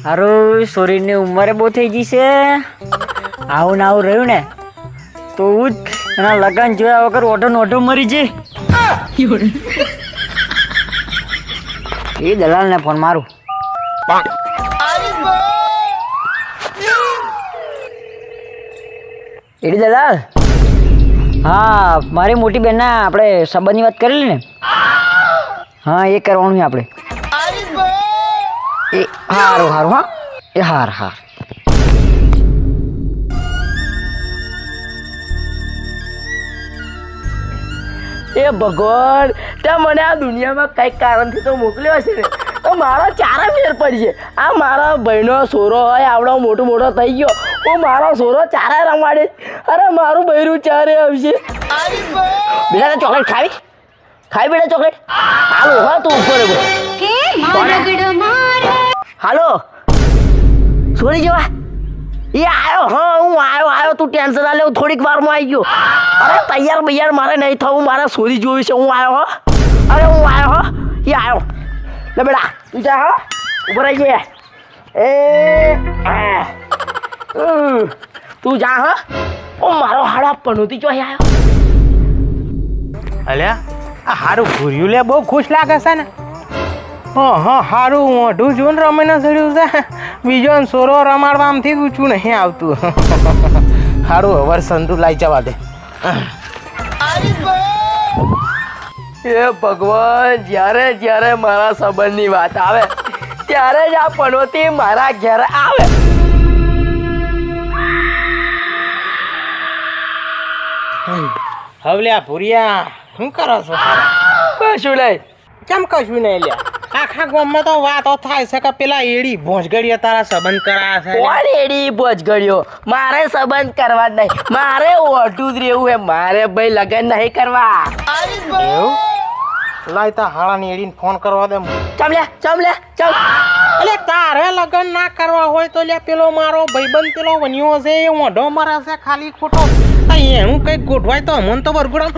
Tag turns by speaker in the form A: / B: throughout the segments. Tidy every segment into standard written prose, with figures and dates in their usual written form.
A: હારું શરીરની ઉંમરે બહુ થઈ ગઈ છે. આવું ને આવું રહ્યું ને તો હું જ એના લગન જોયા વગર ઓઢો મરી જાય. એ દલાલને ફોન મારું. એડી દલાલ, હા મારી મોટી બેનના આપણે સંબંધની વાત કરેલી ને, હા એ કરવાનું છે આપણે. એ હારું હારું, હા એ હાર.
B: એ ભગવાન, ત્યાં મને આ દુનિયામાં કઈક કારણથી તો મોકલ્યો હશે ને, તો મારો ચારા ફેર પડશે. આ મારા ભાઈનો સોરો હોય આવડો મોટો થઈ ગયો, હું મારો સોરો ચારા રમાડે. અરે મારું બૈરું ચારે આવશે. બેટા ચોકલેટ ખાવી બેટા ચોકલેટ. હાલો હા તું ઉપર હાલો સોરી જવા. એ આવ્યો, હા હું આવ્યો. તું ટેન્શન ના લે, હું થોડીક વારમાં આવી ગયો. અરે તૈયાર મારે નહીં થવું, મારે સોરી જોવી છે. હું આવ્યો હો. અરે હું આવ્યો હો. એ આવ્યો. લે બેટા તું જા હો, ઉભો રહી ગયા. તું જા હો. ઓ મારો હાડા પનોતી ચોહી આવ્યો.
C: અલ્યા આ હારું ભૂર્યું લે, બહુ ખુશ લાગે છે ને. હા હારું મોઢું જોઈને રમીને ચડ્યું છે. બીજો સોરો રમાડવામાંથી ઊંચું નહીં આવતું. હારું હવે સંતુ લાઈ જવા દે.
B: એ ભગવાન, જ્યારે મારા સંબંધની વાત આવે ત્યારે જ આ પનોતી મારા ઘેર આવે.
C: હવે આ ભૂરિયા શું કરો છો?
B: કશું નહીં.
C: કેમ કશું નહીં લ્યા? આખા ગામમાં તો વાતો થાય છે કે પેલા એડી ભોંસગડીએ તારા સંબંધ કરાયા છે.
B: કોણ એડી ભોજગળ્યો? મારે સંબંધ કરવા જ નહીં, મારે ઓઢું જ રહેવું હે. મારે ભાઈ લગન નહીં કરવા.
C: એવું? લાય તા હાળાની એડીને ફોન કરવા દે.
B: ચમ લે.
C: એટલે તારે લગન ના કરવા હોય તો લ્યા પેલો મારો ભાઈબંધ પેલો વન્યો છે, એ મોઢો મારે છે ખાલી ખોટો. એનું કઈક ગોઠવાય તો અમને તો વરગુડા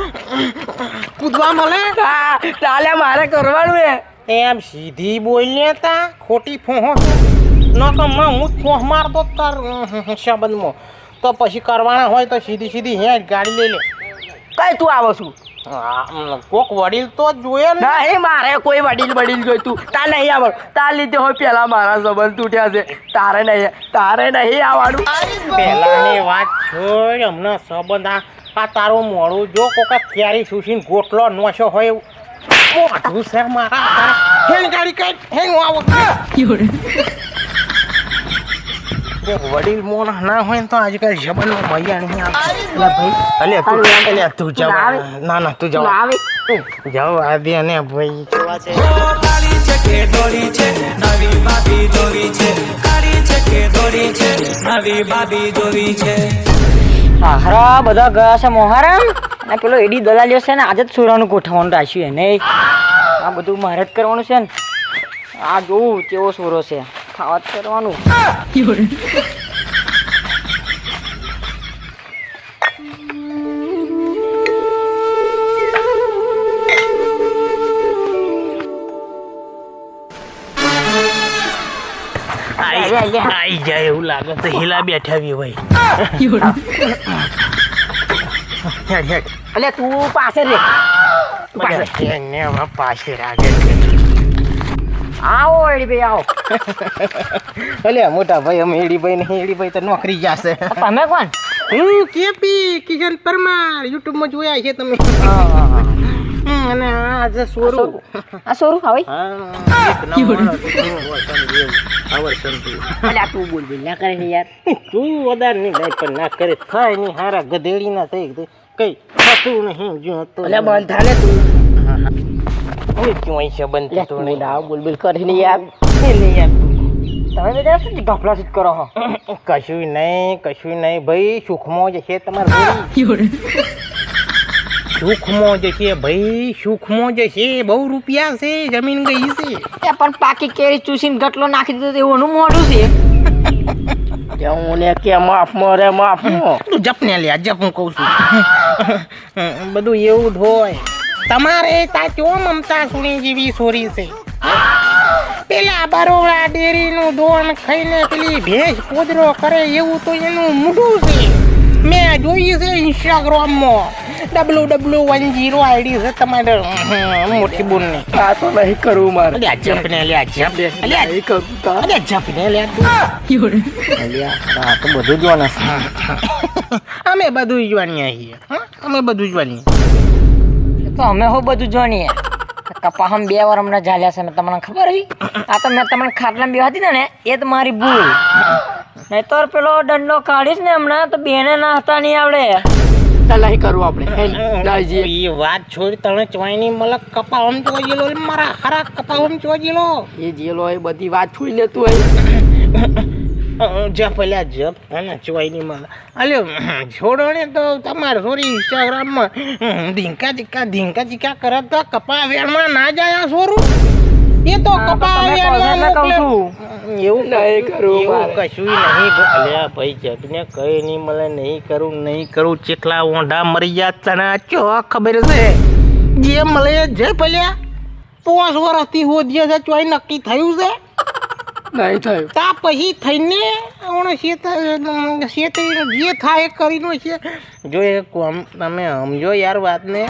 C: કૂદવા મળે.
B: તાલે મારે કરવાનું હે.
C: એમ સીધી બોલને તા ખોટી ફોહો ન તો હું જ ફોહ મારતો તાર સંબંધમાં. તો પછી કરવાના હોય તો સીધી હે ગાડી લઈ લે.
B: કઈ તું આવો છું?
C: કોક વડીલ તો જોઈએ ને.
B: નહીં મારે કોઈ વડીલ જોઈતું. તાર નહીં આવવાનું. તાર લીધે હોય પેલા મારા સંબંધ તૂટ્યા છે. તારે નહીં આવવાનું.
C: પેલાની વાત છોડ, હમણાં સંબંધ આ તારું મોડું જો કોકા ક્યારી સુશીને ગોટલો નોશો હોય એવું મોઢું છે મારા. હેણ ગાડી કઈ હેણ આવો. વડીલ મોણ ના હોય ને તો આજકાલ જબનમાં મજા નહીં આવે. તું જવા. ના તું જવા. જાઓ આદિ અને ભાઈ
A: હારા બધા ગયા છે મોહારામ. અને પેલો એડી દલાલ્યો છે ને, આજે જ સુરાનું ગોઠવવાનું રાખ્યું એને. આ બધું મારે જ કરવાનું છે ને. આ જોવું કેવો સોરો છે, ખાવા જ કરવાનું.
C: આઈ જાય એવું લાગે તો હિલા બેઠા ભાઈ.
B: એટલે તું પાસે રે.
C: પાસે રાગે
B: આવો એડી ભાઈ આવો.
C: અલ્યા મોટા ભાઈ અમે એડીભાઈ નહીં, એડીભાઈ તો નોકરી જશે.
A: તમે કોણ?
C: હું કેપી કિશન પરમાર, યુટ્યુબમાં જોયા છે તમે. અને આ જે સોરું,
A: આ સોરું હવે
B: તું બોલ ના કરે ને યાર.
C: તું વધારે નહીં ભાઈ, પણ ના કરે થાય નહીં. હારા ગધેડી ના થઈ કઈ થતું નહીં. જો તો
B: એટલે બંધ થાને તું.
C: ક્યાં સંબંધ થતો નહીં.
B: બોલ કરે ને યાર.
A: તમે બધા શું ગફલા શું કરો હો?
C: કશું નહીં ભાઈ. સુખમાં જશે તમારે. સુખમાં જશે ભાઈ, સુખમાં જશે. બહુ રૂપિયા છે, જમીન ગઈ છે.
A: પણ પાકી કેરી ચૂસીને ગટલો નાખી દીધો એનું મોઢું છે.
B: હું ને કે માફમાં રે માફમાં.
C: તું જપને લે, જપ હું કહું છું. બધું એવું જ હોય. તમારે તા ચો મમતા સુણી જેવી સોરી છે. પેલા બરોડા ડેરીનું દોણ ખાઈને પેલી ભેંસ પોદરો કરે એવું તો એનું મોઢું છે. મેં જોયું છે ઇન્સ્ટાગ્રામમાં. WW10 આઈડી છે તમારે મોટી બોનની.
B: આ તો નહીં કરવું મારે.
C: અલ્યા જપને લ્યા જપ અલ્યા
B: નહીં કરવું તાર.
C: અલ્યા જપને લ્યા અલ્યા આ તો બધું જોવાનું છે. અમે બધું જોવાની છીએ. અમે બધું જોવાની.
A: તો અમે હો બધું જોણીએ. કપાહમ 2 વાર હમણાં ઝાલ્યા છે, તમને ખબર હતી? આ તો મેં તમને ખાટલામાં બેહવા દીધા ને એ તો મારી ભૂલ. નહીં તો પેલો દંડો કાઢીશ ને હમણાં તો બેને ના હતા નહીં આવડે.
B: ચાલ નહીં કરવું આપણે. નાઈજીએ.
C: એ વાત છોડ તને ચોઈની મલક કપાવમ જોઈ લો મારા ખરા કપાવમ જોઈ લો.
B: એ જેલો એ બધી વાત છોડી લેતું હોય.
C: જપ અલ્યા જપ અને ચોઈની મલક અલ્યો છોડો ને તો તમારે સોરી ઇન્સ્ટાગ્રામમાં ધીંકા ચીકા કરે તો કપા વેણમાં ના જાય આ સોરું. એ તો કપા વેણમાં
A: કહું છું.
C: એવું
B: નહીં કરવું
C: એવું
B: મારે.
C: કશું નહીં. અલ્યા ભાઈ જપને કઈ નહીં મળે. નહીં કરું ચેટલા ઓંઢા મરી ગયા તને ચો ખબર છે. જે મળે જે પેલ્યા 5 વર્ષથી હોદીએ છે ચોઈ નક્કી થયું છે.
B: નહીં થયું.
C: તા પછી થઈને હમણાં શેત જે થાય એ કરીને છે. જો એ કોમ તમે સમજો યાર વાતને.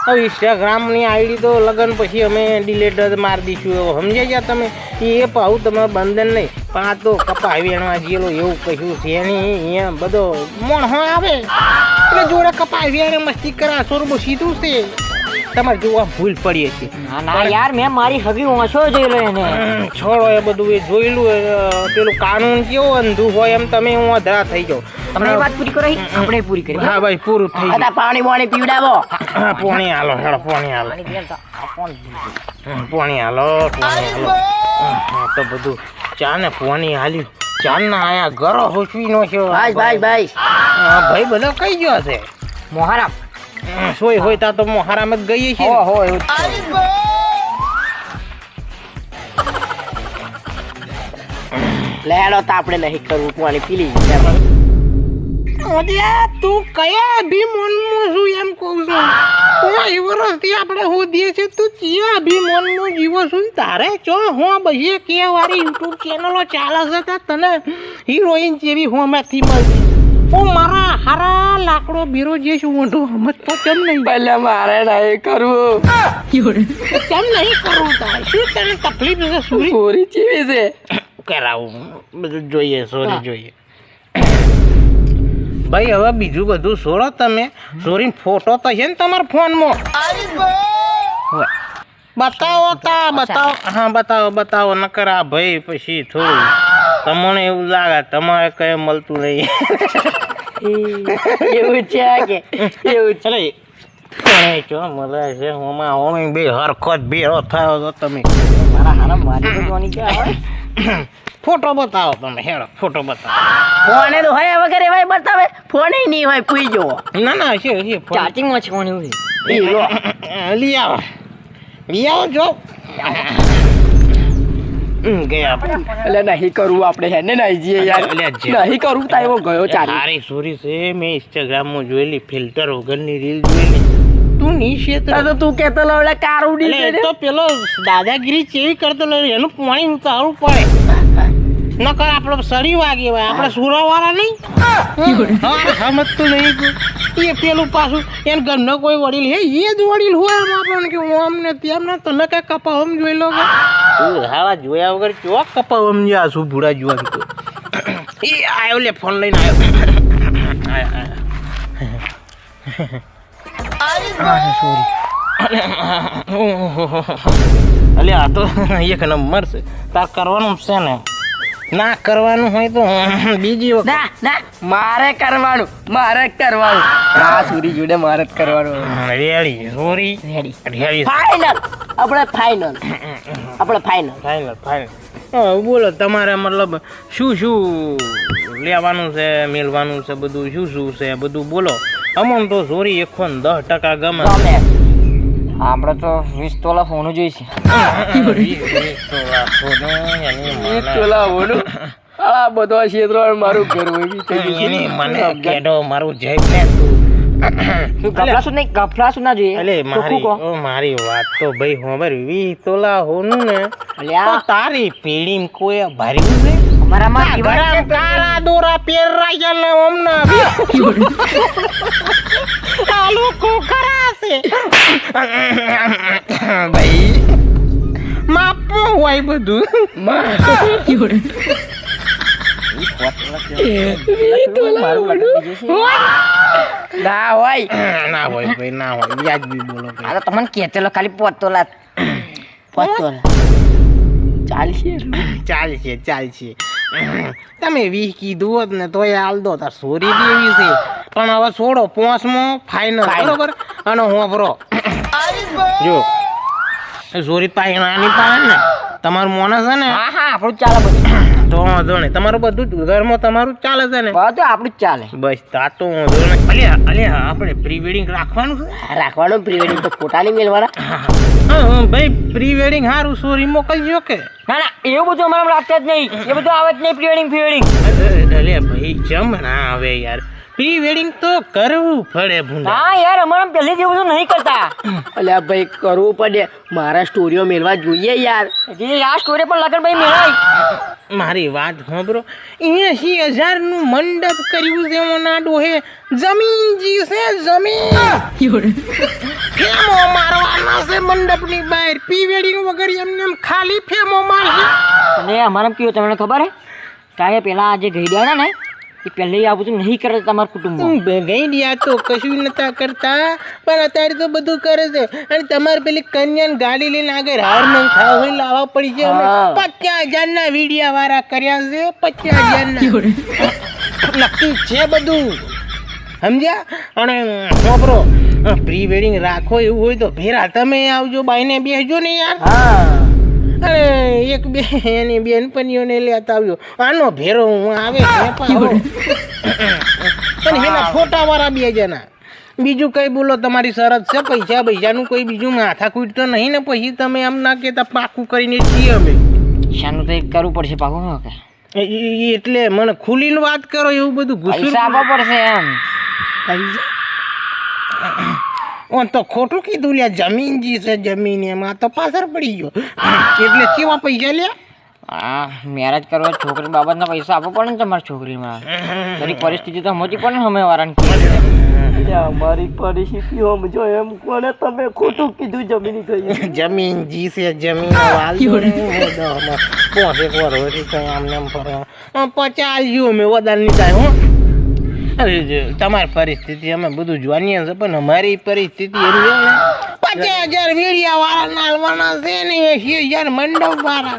C: હવે ઇન્સ્ટાગ્રામની આઈડી તો લગન પછી અમે ડિલેટ જ મારી દઈશું. સમજે ગયા તમે? એ પાવું તમે બંધન નહીં. પણ આ તો કપા વેણવા જેલો એવું કશું છે નહીં. અહીંયા બધો મોણો આવે એટલે જોડે કપા વેણે મસ્તી કરા સોરબો સીધું છે. તમારે જોવા ભૂલ પડીએ છે.
A: ના યાર મેં મારી હગી ઓછો જોઈ લો એને.
C: છોડો એ બધું એ જોયેલું. પેલું કાનૂન કેવું અંધું હોય એમ તમે હું અધરા થઈ જાઉં.
A: તમને વાત પૂરી કરો આપણે પૂરી કરી.
C: હા ભાઈ પૂરું થઈ ગયું.
B: પાણી પાણી પીવડાવો.
C: હા પોણી હાલો હેડો પોણી હાલો. પોણી હાલો પોણી હાલો. હા તો બધું ચા ને પોણી હાલ્યું. ચાર ના આયા ગરો હોચવી નો છે.
B: ભાઈ
C: ભાઈ બધો કઈ ગયો છે.
A: મોહરામ
C: સોય હોય તા તો મોહારામ જ ગઈ છે.
A: હો એવું જ છે.
B: લેડો તો આપણે નહીં કરવું. પાણી પી લઈએ.
C: તું કયા અભિમાનમાં છું એમ કહું છું. કોઈ વર્ષથી આપણે હોદીએ છે. તું કયા અભિમાનમાં જીવો છું? તારે ચો હું બહીએ કે વારી યુટ્યુબ ચેનલો ચાલે છે તો તને હિરોઈન જેવી હોમાંથી મળતી. હું મારા હારા લાકડો બીરો જે છું મોઢું સમજતો કેમ નહીં?
B: પહેલા મારે નહીં કરવું.
C: કેમ નહીં કરું? તારે શું તને તકલીફ છે? સોરી
B: ચોરી ચીવી છે.
C: કરાવું બધું જોઈએ. સોરી જોઈએ ભાઈ. હવે બીજું બધું છોડો તમે. સોરી ફોટો તો છે ને તમારા ફોનમાં? બતાવો તા બતાવો. હા બતાવો નકર આ ભાઈ પછી થોડું તમને એવું લાગે તમારે કઈ મળતું નહીં.
B: એવું છે કે એવું છે.
C: અરે પણ ચો મળે છે હોમાં હોમી બે હરખો જ બેરો થયો તો તમે.
A: મારા હારા મારી તો જોવાની કે આવે.
C: ફોટો બતાવો તમે. હેડો ફોટો બતાવો.
B: ફોને તો હોય વગર એવાય બતાવે. ફોને નહીં હોય પૂઈ જવો.
C: ના છે
A: ચાર્જિંગમાં છે કોણ એવું છે.
C: લઈ આવો જો. ગયા
B: એટલે નહીં કરવું આપણે. હેને નહીં જઈએ યાર. નહીં કરવું તા એવો ગયો ચાલી.
C: સારી સોરી છે. મેં ઇન્સ્ટાગ્રામમાં જોયેલી ફિલ્ટર વગરની રીલ જોયેલી. તું ની છે
B: તો તું કેતો લો કાર ઉડી
C: એટલે તો પેલો દાદાગીરી ચેવી કરતો લો એનું પાણી ઉતારવું પડે. નકર આપણે સડી વાગે આપણે સુરા વાળા નહીં. સમજતું નહીં. એ પેલું પાછું એને ઘરનો કોઈ વડીલ હે એ જ વડીલ હોય એમ આપણને કે હું અમને તેમને તને કઈ કપાવમ જોઈ લો કે હાવા જોયા વગર ચોક કપાવમ જે આ શું ભૂડા જોવા એ આવ્યો લે ફોન લઈને આવ્યો. સોરી અલે આ તો એક નંબર છે. તાર કરવાનું છે ને? ના કરવાનું હોય તો બીજી વખત.
B: ના મારે કરવાનું. આ સુરી જોડે મારે જ કરવાનું.
C: Ready sorry ready
B: final.
C: બોલો તમારે મતલબ શું લેવાનું છે મેળવાનું છે બધું શું છે બધું બોલો. અમન તો સોરી 110% ગમે.
A: આપણે તો 20 તોલા ફોન જોઈશે.
B: 20 તોલા ફોન. આ બધો ક્ષેત્ર મારું ઘર હોય.
C: મને કેડો મારું જઈ ને તું
A: તું ગફલાસું નહીં, ગફલાસું ના જોઈએ.
C: અલે
A: ચોખ્ખું કહો.
C: મારી વાત તો ભાઈ હોબર 20 તોલા હોનું ને
A: અલ્યા.
C: તો તારી પેઢી કોઈ ભર્યું છે
A: અમારામાં
C: આ
A: જીવન
C: ગરમ
A: છે.
C: કાળા દોરા પહેરાયા ને હમણાં આ લોકો ખરા છે ભાઈ માપમાં હોય બધું
A: મારું લગ્ન બીજું છે.
B: ના હોય
C: ના હોય ભાઈ ના હોય વ્યાજબી બોલો
A: આ
C: ભાઈ
A: તો તમને કહેતેલો ખાલી 5 તોલા. 5 તોલા.
B: ચાલશે
C: ચાલશે તમે 20 કીધું હોત ને તોય હાલ દો તાર સોરી બી એવી છે પણ હવે છોડો 5માં ફાઇનલ બરોબર અને હોભરો જો સોરી પાણી પાડે ને તમારું મોને છે ને
A: હા હા આપણું જ ચાલે બધું.
C: તો વાંધો નહીં તમારું બધું જ ઘરમાં તમારું જ ચાલે છે ને
A: બધું આપણું જ ચાલે.
C: બસ તા તો વાંધો નહીં અલ્યા આપણે પ્રી વેડિંગ રાખવાનું છે
B: રાખવાનો પ્રિવેડિંગ તો ખોટા નહીં મેળવાના.
C: હા ભાઈ પ્રી વેડિંગ સારું સોરી મોકલજો કે
A: ના ના એવું બધું અમારા રાખતા જ નહીં. એ બધું આવે જ નહીં. પ્રી વેડિંગ
C: અલે ભાઈ જમ ના આવે યાર પ્રી વેડિંગ તો કરવું પડે ભૂંડા
A: હા યાર અમારા પહેલેથી એવું બધું નહીં કરતા.
B: અલ્યા ભાઈ કરવું પડે, મારા સ્ટોરીઓ મેળવા જોઈએ યાર.
A: હજી આ સ્ટોરી પણ લગન ભાઈ મેળાય.
C: મારી વાત સાંભળો 80,000 નું મંડપ કર્યું છે મોના ડોહે જમીન જી છે જમીન ફેમો મારવાનો છે મંડપની બહાર પ્રી વેડિંગ વગર એમને એમ ખાલી ફેમો મારશે
A: અને અમારા કેવું તમને ખબર હે કાંઈ પેલા જે ગઈડિયા ને એ પહેલે આ બધું નહીં કરતા તમારા કુટુંબમાં.
C: ગઈડિયા તો કશું નતા કરતા પણ અત્યારે તો બધું કરે છે અને તમારે પેલી કન્યાને ગાડી લઈને આગળ હાર નહીં ખાવ હોય લાવવા પડી છે અમે
B: હા.
C: 50,000 ના વિડિયા વાળા કર્યા છે 50,000 ના નક્કી છે બધું સમજ્યા અને વાપરો પ્રી વેડિંગ રાખો એવું હોય તો ભેરા તમે આવજો બાઈને બેસજો ને યાર
B: હા
C: અને એક બે એની બેનપણીઓને લેતા આવજો આનો ભેરો હું આવે અને એના ફોટા વાળા 2 જણા બીજું કઈ બોલો તમારી શરત છે પૈસાનું કોઈ બીજું માથાકૂટ તો નહીં ને પછી તમે એમ ના કહેતા પાકું કરીને છીએ અમે
A: શાનું તો એક કરવું પડશે પાકું હો કે
C: એટલે મને ખુલીને વાત કરો એવું બધું ગુસ્સો
A: પૈસા આપવા પડશે એમ.
C: ઓન તો ખોટું કીધું લ્યા જમીન જી છે જમીન એમાં તો પાછળ પડી ગયો એટલે કેવા પૈસા લ્યા
A: હા મેરેજ કરવા છોકરી બાબતના પૈસા આપવા પડે ને તમારી છોકરીમાં. બધી પરિસ્થિતિ તો સમજવી પડે ને અમે વાળાને.
B: અમારી પરિસ્થિતિ સમજો એમ કોને તમે ખોટું કીધું જમીની કહી.
C: જમીન જી છે જમીન પચાસ અમે વધારે નહીં થાય હું તમારી પરિસ્થિતિ અમે બધું જાણીએ છે પણ અમારી પરિસ્થિતિ એવી છે ને 50,000 વીડિયા વાળા નાલવાના છે ને 80,000 મંડપ વાળા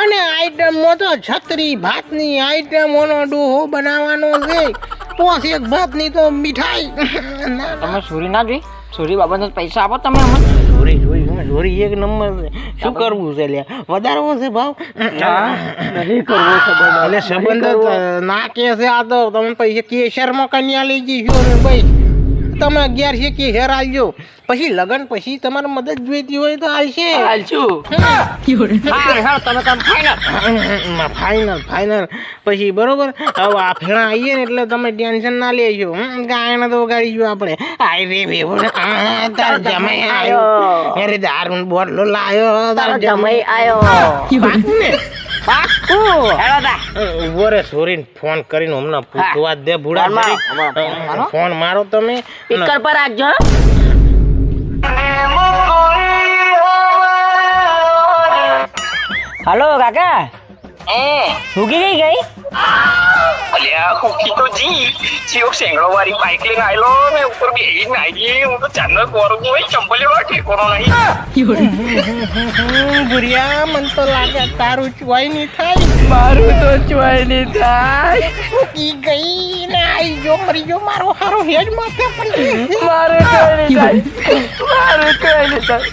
C: અને આઈટમમાં તો છત્રી ભાતની આઈટમોનો ડોહો બનાવવાનો છે 5 એક ભાતની તો મીઠાઈ
A: તમે સોરી ના જોઈ? સોરી બાબતના પૈસા આપો તમે અમને.
C: જોરી એક નંબર છે શું કરવું છે લ્યા વધારવો છે ભાવ
B: નહીં કરવો સંબંધ.
C: એટલે સંબંધ જ ના કે છે આ તો તમે પૈસા કેસરમાં કન્યા લઈ જઈશું ને ભાઈ તમે 1100 કેસર આલજો પછી લગન પછી તમારે મદદ જોઈતી હોય તો હાલશે
B: હાલશું.
A: હા તમે
C: ફાઇનલ પછી બરોબર હવે આ ફેણા આવીએ ને એટલે તમે ટેન્શન ના લેજો ગાયને તો ગાડી જો આપણે આઈ રે ભેગો તાર જમાઈ આવ્યો અરે દારૂ બોટલો લાયો તાર
B: જમાઈ આયો.
C: પાકું ને
A: પાકું હેલો દા.
C: ઉભો રે સોરીને ફોન કરીને હમણાં પૂછવા દે ભૂડા
A: મારો.
C: ફોન મારો તમે
B: સ્પીકર પર રાખજો.
A: હલો કાકા ભૂગી ગઈ
D: અલ્યા ઓકી તો જી જીઓ સેંગડો વાળી બાઈક લઈને આવેલો ને ઉપર બેહી નાઈ હું તો ચાંદર કોરું હોય ચંપલી વાળો ઠેકોનો નહીં
C: ભૂરિયા મન તો લાગે તારું ચોય નહીં થાય
B: મારું તો ચોય નહીં થાય.
C: ઈ ગઈ ને આઈ જો મરી જો મારો હારો હેડ માથે પણ
B: મારું ચોય નહીં થાય. મારું ચોય નહીં થાય.